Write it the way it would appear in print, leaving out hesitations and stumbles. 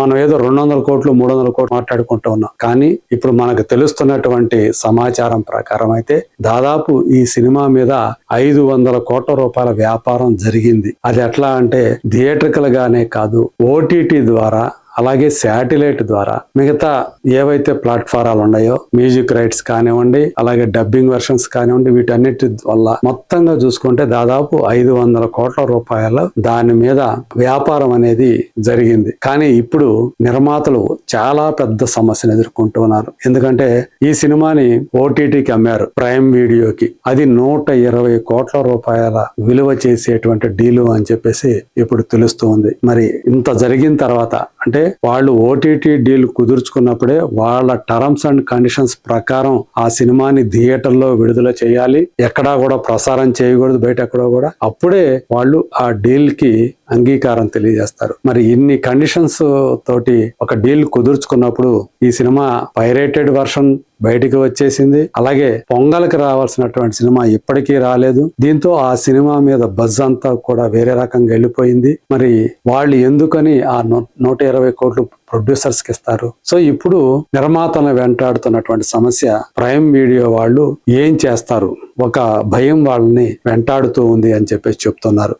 మనం ఏదో 200 కోట్లు 300 కోట్లు మాట్లాడుకుంటూ ఉన్నాం. కానీ ఇప్పుడు మనకు తెలుస్తున్నటువంటి సమాచారం ప్రకారం అయితే దాదాపు ఈ సినిమా మీద 500 కోట్ల రూపాయల వ్యాపారం జరిగింది. అది ఎట్లా అంటే థియేట్రికల్ గానే కాదు, ఓటీటీ ద్వారా, అలాగే శాటిలైట్ ద్వారా మిగతా ఏవైతే ప్లాట్ఫారాలు ఉన్నాయో మ్యూజిక్ రైట్స్ కానివ్వండి, అలాగే డబ్బింగ్ వెర్షన్స్ కానివ్వండి, వీటన్నిటి వల్ల మొత్తంగా చూసుకుంటే దాదాపు 500 కోట్ల రూపాయల దాని మీద వ్యాపారం అనేది జరిగింది. కానీ ఇప్పుడు నిర్మాతలు చాలా పెద్ద సమస్యను ఎదుర్కొంటున్నారు. ఎందుకంటే ఈ సినిమాని ఓటీటీకి అమ్మారు, ప్రైమ్ వీడియోకి. అది 120 కోట్ల రూపాయల విలువ చేసేటువంటి డీలు అని చెప్పేసి ఇప్పుడు తెలుస్తుంది. మరి ఇంత జరిగిన తర్వాత అంటే వాళ్ళు ఓటీటీ డీల్ కుదుర్చుకున్నప్పుడే వాళ్ళ టర్మ్స్ అండ్ కండిషన్స్ ప్రకారం ఆ సినిమాని థియేటర్లో విడుదల చేయాలి, ఎక్కడా కూడా ప్రసారం చేయకూడదు బయట ఎక్కడో కూడా. అప్పుడే వాళ్ళు ఆ డీల్ కి అంగీకారం తెలియజేస్తారు. మరి ఇన్ని కండిషన్స్ తోటి ఒక డీల్ కుదుర్చుకున్నప్పుడు ఈ సినిమా పైరేటెడ్ వర్షన్ బయటికి వచ్చేసింది. అలాగే పొంగల్కి రావాల్సినటువంటి సినిమా ఇప్పటికీ రాలేదు. దీంతో ఆ సినిమా మీద బజ్ అంతా కూడా వేరే రకంగా వెళ్ళిపోయింది. మరి వాళ్ళు ఎందుకని ఆ 120 కోట్లు ప్రొడ్యూసర్స్ కి ఇస్తారు? సో ఇప్పుడు నిర్మాతలను వెంటాడుతున్నటువంటి సమస్య ప్రైమ్ వీడియో వాళ్ళు ఏం చేస్తారు, ఒక భయం వాళ్ళని వెంటాడుతూ ఉంది అని చెప్పేసి చెప్తున్నారు.